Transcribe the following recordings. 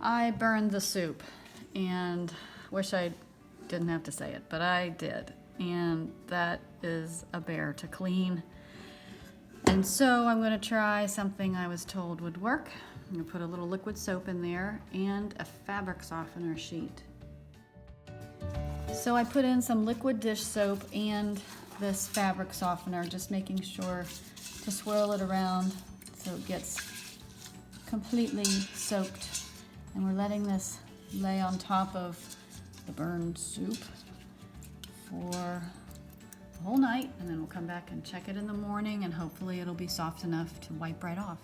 I burned the soup, and wish I didn't have to say it, but I did. And that is a bear to clean. And so I'm going to try something I was told would work. I'm going to put a little liquid soap in there and a fabric softener sheet. So I put in some liquid dish soap and this fabric softener, just making sure to swirl it around so it gets completely soaked. And we're letting this lay on top of the burned soup for the whole night, and then we'll come back and check it in the morning, and hopefully it'll be soft enough to wipe right off.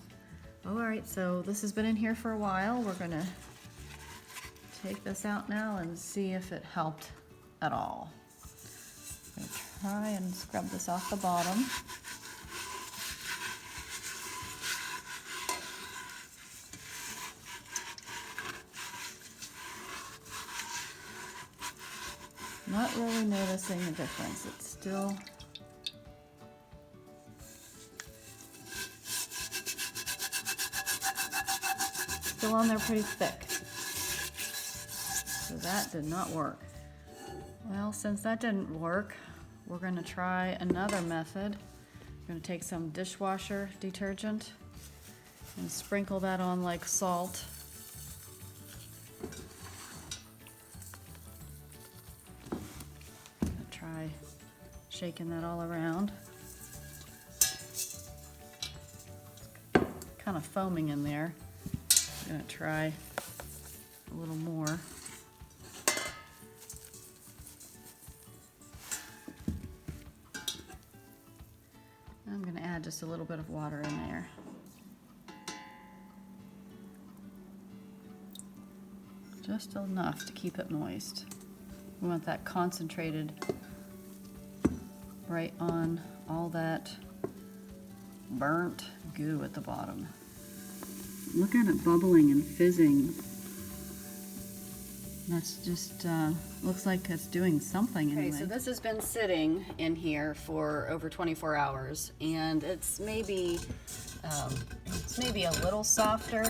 All right, so this has been in here for a while. We're gonna take this out now and see if it helped at all. I'm gonna try and scrub this off the bottom. Not really noticing a difference. It's still on there pretty thick. So that did not work. Well, since that didn't work, we're going to try another method. We're going to take some dishwasher detergent and sprinkle that on like salt. Try shaking that all around. Kind of foaming in there. I'm going to try a little more. I'm going to add just a little bit of water in there. Just enough to keep it moist. We want that concentrated right on all that burnt goo at the bottom. Look at it bubbling and fizzing. That's just, looks like it's doing something anyway. Okay, so this has been sitting in here for over 24 hours, and it's maybe a little softer.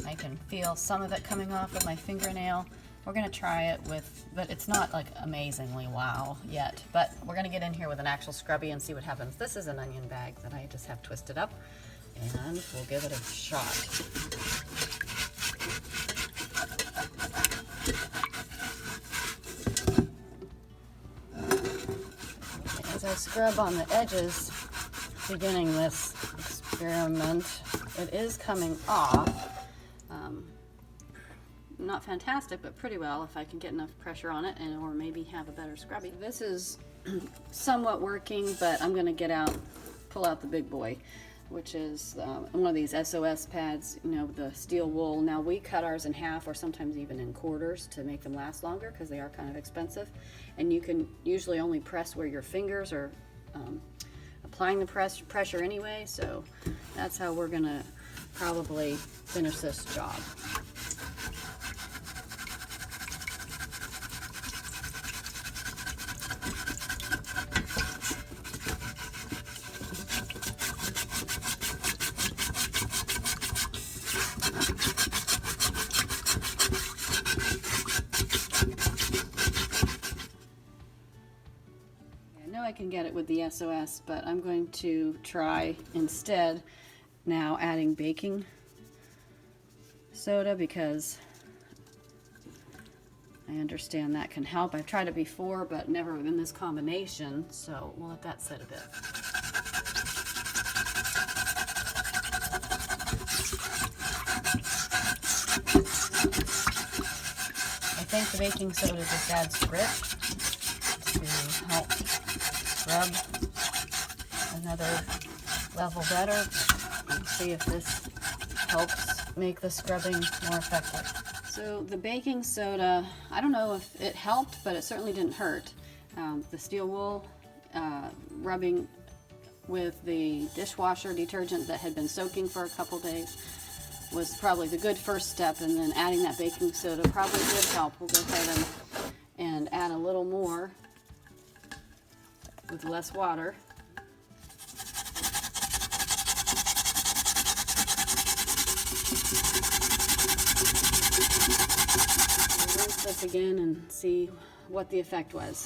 I can feel some of it coming off with my fingernail. We're gonna try it with, but it's not like amazingly wow yet, but we're gonna get in here with an actual scrubby and see what happens. This is an onion bag that I just have twisted up, and we'll give it a shot. As I scrub on the edges, beginning this experiment, it is coming off. Not fantastic, but pretty well if I can get enough pressure on it, and or maybe have a better scrubby. This is somewhat working, but I'm going to pull out the big boy, which is one of these SOS pads, you know, the steel wool. Now we cut ours in half or sometimes even in quarters to make them last longer because they are kind of expensive, and you can usually only press where your fingers are applying the pressure anyway, so that's how we're going to probably finish this job. I can get it with the SOS, but I'm going to try instead now adding baking soda because I understand that can help. I've tried it before, but never in this combination, so we'll let that sit a bit. I think the baking soda just adds grit to help scrub another level better. Let's see if this helps make the scrubbing more effective. So the baking soda, I don't know if it helped, but it certainly didn't hurt. The steel wool rubbing with the dishwasher detergent that had been soaking for a couple days was probably the good first step, and then adding that baking soda probably did help. We'll go ahead and add a little more with less water. this again and see what the effect was.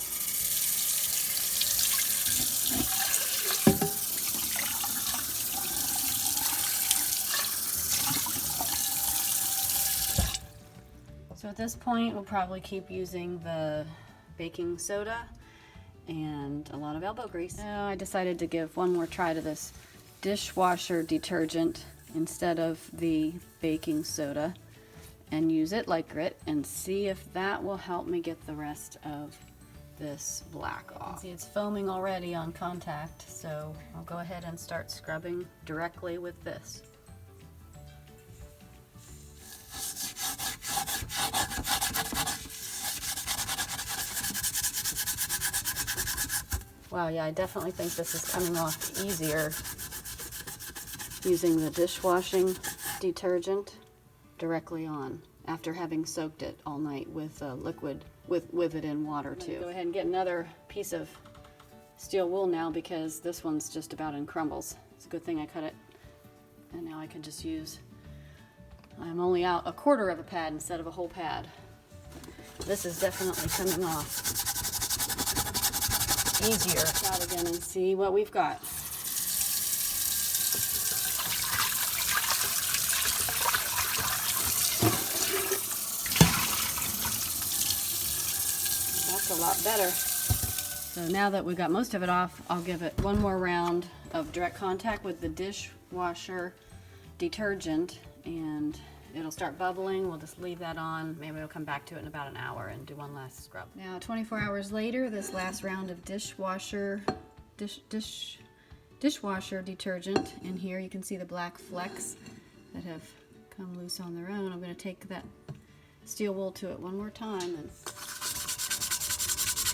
So at this point, we'll probably keep using the baking soda and a lot of elbow grease. Now I decided to give one more try to this dishwasher detergent instead of the baking soda and use it like grit and see if that will help me get the rest of this black off. See, it's foaming already on contact, so I'll go ahead and start scrubbing directly with this. Wow, yeah, I definitely think this is coming off easier using the dishwashing detergent directly on after having soaked it all night with liquid, with it in water too. Go ahead and get another piece of steel wool now because this one's just about in crumbles. It's a good thing I cut it, and now I can just use, I'm only out a quarter of a pad instead of a whole pad. This is definitely coming off easier. Out again and see what we've got. That's a lot better. So now that we got most of it off, I'll give it one more round of direct contact with the dishwasher detergent and it'll start bubbling. We'll just leave that on. Maybe we'll come back to it in about an hour and do one last scrub. Now 24 hours later, this last round of dishwasher detergent. In here you can see the black flecks that have come loose on their own. I'm going to take that steel wool to it one more time and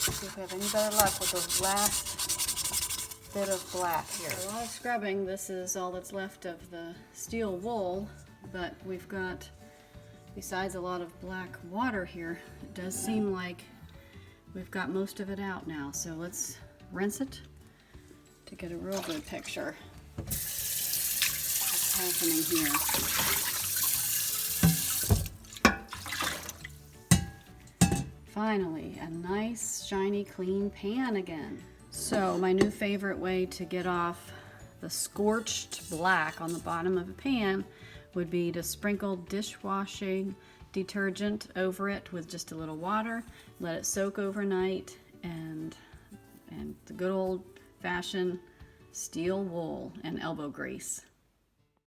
see if we have any better luck with the last bit of black here. A lot of scrubbing. This is all that's left of the steel wool. But we've got, besides a lot of black water here, it does seem like we've got most of it out now. So let's rinse it to get a real good picture of what's happening here. Finally, a nice, shiny, clean pan again. So my new favorite way to get off the scorched black on the bottom of a pan would be to sprinkle dishwashing detergent over it with just a little water, let it soak overnight, and the good old-fashioned steel wool and elbow grease.